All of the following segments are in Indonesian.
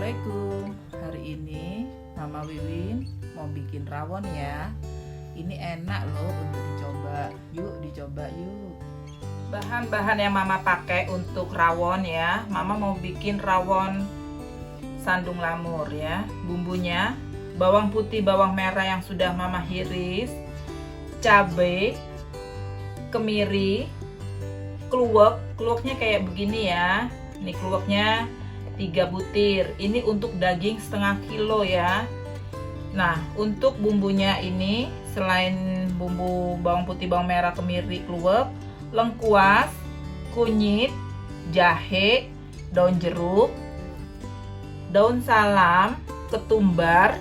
Assalamualaikum. Hari ini Mama Wiwin mau bikin rawon ya. Ini enak loh untuk dicoba. Yuk dicoba yuk. Bahan-bahan yang Mama pakai untuk rawon ya. Mama mau bikin rawon sandung lamur ya. Bumbunya bawang putih, bawang merah yang sudah Mama iris, cabai, kemiri, kluwek. Kluweknya kayak begini ya. Ini kluweknya 3 butir. Ini untuk daging setengah kilo ya. Nah, untuk bumbunya ini selain bumbu bawang putih, bawang merah, kemiri, kluwek, lengkuas, kunyit, jahe, daun jeruk, daun salam, ketumbar,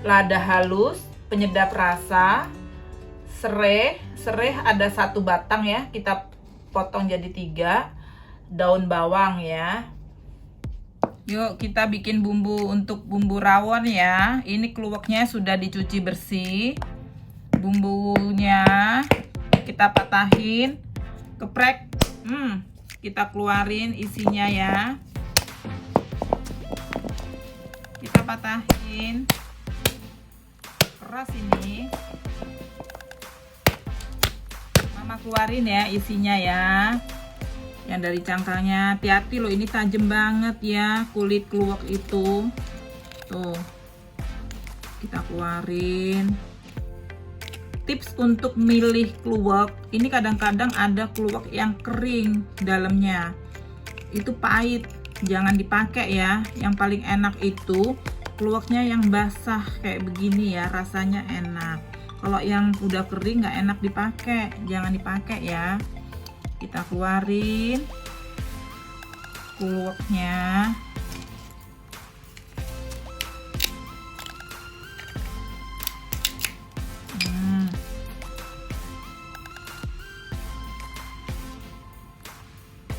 lada halus, penyedap rasa, serai. Serai ada 1 batang ya, kita potong jadi 3, daun bawang ya. Yuk kita bikin bumbu untuk bumbu rawon ya. Ini kluweknya sudah dicuci bersih. Bumbunya kita patahin, geprek. Kita keluarin isinya ya. Kita patahin. Keras ini. Mama keluarin ya isinya ya. Yang dari cangkangnya, hati-hati loh, ini tajam banget ya kulit kluwek itu. Tuh, kita keluarin. Tips untuk milih kluwek, ini kadang-kadang ada kluwek yang kering dalamnya, itu pahit, jangan dipakai ya. Yang paling enak itu kluweknya yang basah kayak begini ya, rasanya enak. Kalau yang udah kering nggak enak dipakai, jangan dipakai ya. Kita keluarin kluweknya.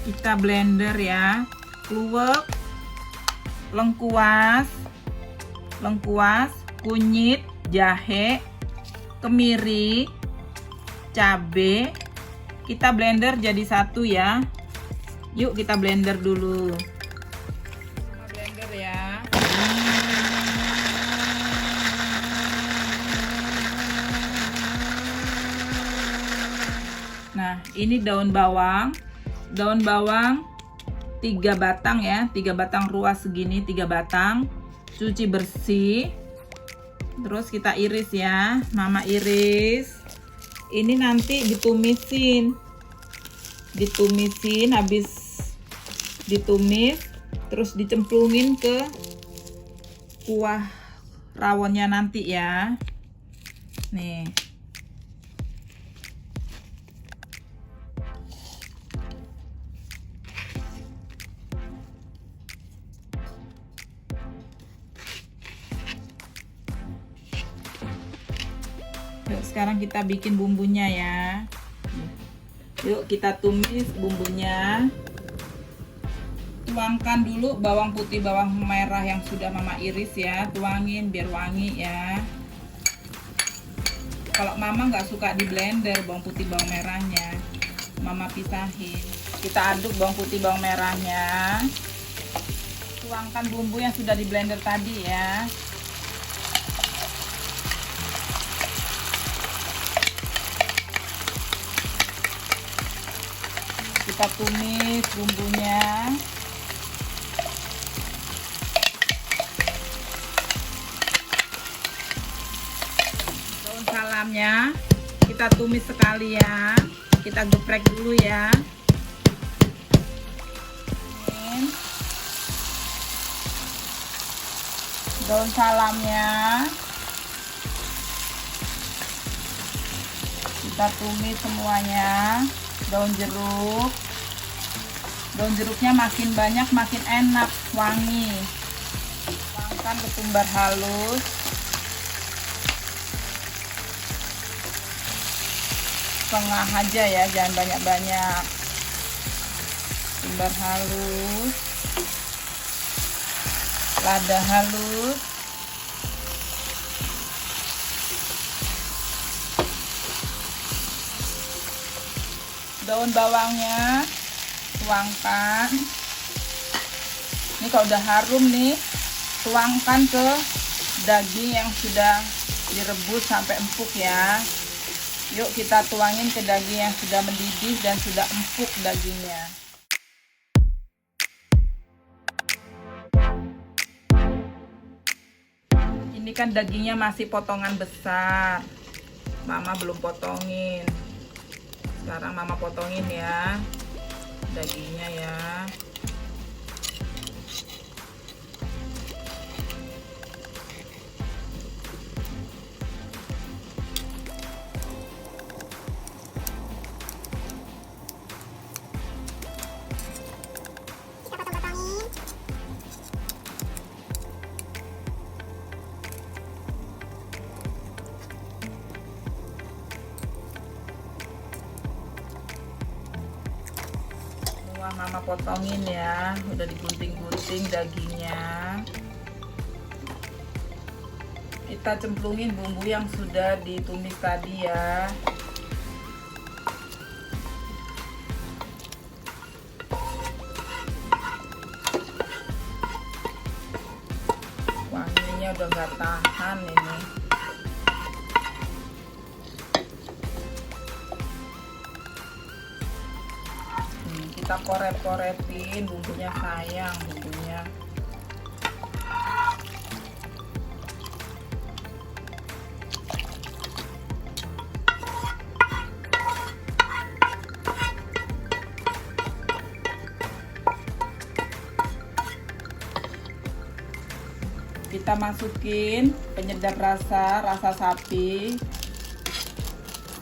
Kita blender ya. Kluwek, lengkuas, kunyit, jahe, kemiri, cabai. Kita blender jadi satu ya. Yuk kita blender dulu. Kita blender ya. Nah, ini daun bawang. Daun bawang 3 batang ya, 3 batang ruas segini, 3 batang. Cuci bersih. Terus kita iris ya. Mama iris. Ini nanti ditumisin, habis ditumis terus dicemplungin ke kuah rawonnya nanti ya. Nih, yuk sekarang kita bikin bumbunya ya. Yuk kita tumis bumbunya. Tuangkan dulu bawang putih, bawang merah yang sudah Mama iris ya. Tuangin biar wangi ya. Kalau Mama nggak suka di blender bawang putih, bawang merahnya, Mama pisahin. Kita aduk bawang putih, bawang merahnya. Tuangkan bumbu yang sudah di blender tadi ya. Kita tumis bumbunya. Daun salamnya kita tumis sekali ya. Kita geprek dulu ya. Daun salamnya kita tumis semuanya. Daun jeruknya makin banyak makin enak, wangi. Tuangkan ketumbar halus, setengah aja ya, jangan banyak-banyak. Ketumbar halus, lada halus, daun bawangnya tuangkan. Ini kalau udah harum nih, Tuangkan ke daging yang sudah direbus sampai empuk ya. Yuk kita tuangin ke daging yang sudah mendidih dan sudah empuk dagingnya. Ini kan dagingnya masih potongan besar, Mama belum potongin. Sekarang Mama potongin ya dagingnya ya. Mama potongin ya, udah digunting-gunting dagingnya. Kita cemplungin bumbu yang sudah ditumis tadi ya. Wanginya udah gak tahan ini. Kita korep-korepin bumbunya, sayang bumbunya. Kita masukin penyedap rasa sapi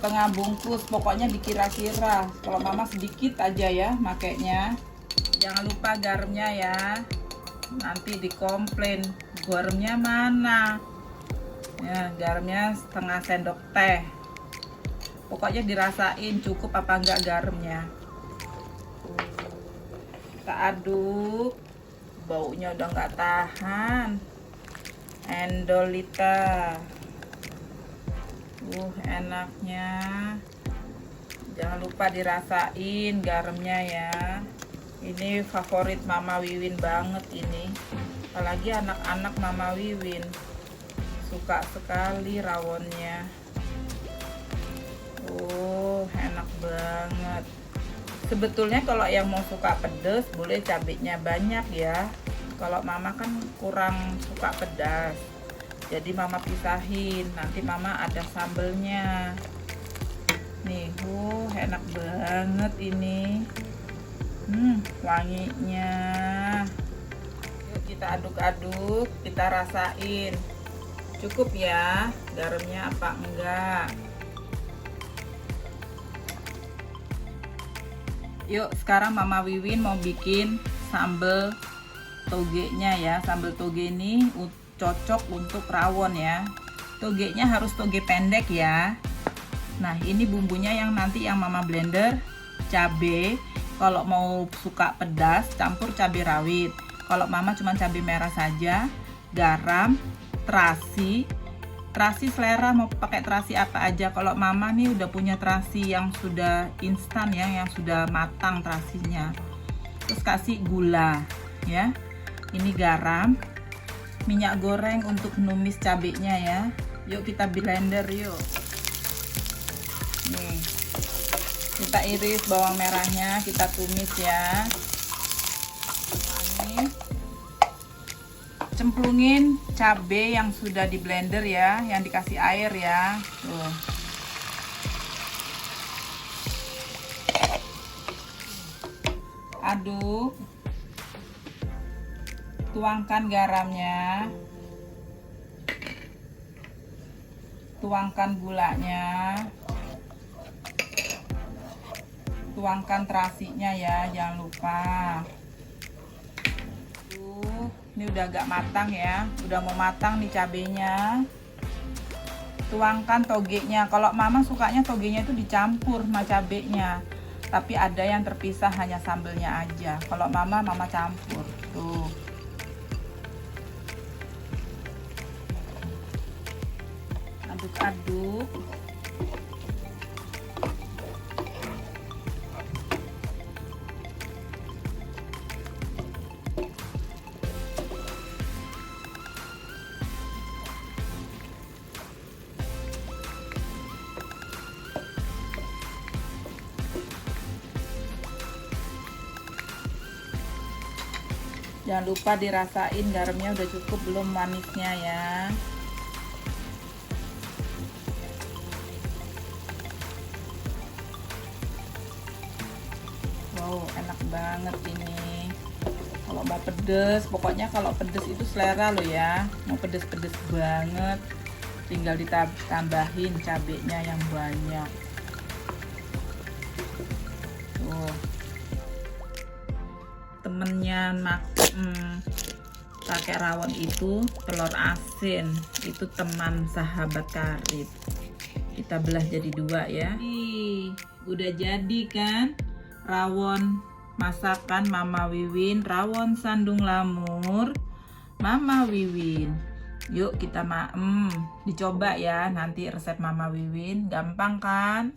setengah bungkus, pokoknya dikira-kira. Kalau Mama sedikit aja ya makainya. Jangan lupa garamnya ya, nanti dikomplain garamnya mana ya. Garamnya setengah sendok teh, pokoknya dirasain cukup apa enggak garamnya. Kita aduk, baunya udah nggak tahan. Endolita, enaknya. Jangan lupa dirasain garamnya ya. Ini favorit Mama Wiwin banget ini, apalagi anak-anak Mama Wiwin suka sekali rawonnya. Enak banget. Sebetulnya kalau yang mau suka pedas boleh cabenya banyak ya. Kalau Mama kan kurang suka pedas, jadi Mama pisahin, nanti Mama ada sambelnya nih. Enak banget ini. Wanginya. Yuk kita aduk-aduk, kita rasain cukup ya garamnya apa enggak. Yuk sekarang Mama Wiwin mau bikin sambal togenya ya. Sambal toge ini cocok untuk rawon ya. Togenya harus toge pendek ya. Nah ini bumbunya yang nanti yang Mama blender. Cabe, kalau mau suka pedas campur cabai rawit, kalau Mama cuma cabai merah saja. Garam, terasi selera mau pakai terasi apa aja. Kalau Mama nih udah punya terasi yang sudah instan ya, yang sudah matang terasinya. Terus kasih gula ya. Ini garam, minyak goreng untuk numis cabenya ya. Yuk kita blender yuk. Nih, kita iris bawang merahnya, kita tumis ya. Ini cemplungin cabai yang sudah di blender ya, yang dikasih air ya. Tuh. Aduk. Tuangkan garamnya, tuangkan gulanya, tuangkan terasinya ya, jangan lupa. Ini udah agak matang ya, udah mau matang nih cabenya. Tuangkan togenya. Kalau Mama sukanya togenya itu dicampur sama cabenya, tapi ada yang terpisah hanya sambelnya aja. Kalau Mama campur tuh. Aduk-aduk. Jangan lupa dirasain garamnya udah cukup belum, manisnya ya. Wow, enak banget ini. Kalau mau pedes, pokoknya kalau pedes itu selera lo ya. Mau pedes-pedes banget, tinggal ditambahin cabenya yang banyak. Tuh. Temennya pakai rawon itu telur asin, itu teman sahabat karib. Kita belah jadi 2 ya. Udah jadi kan rawon masakan Mama Wiwin, rawon sandung lamur Mama Wiwin. Yuk kita dicoba ya nanti resep Mama Wiwin, gampang kan?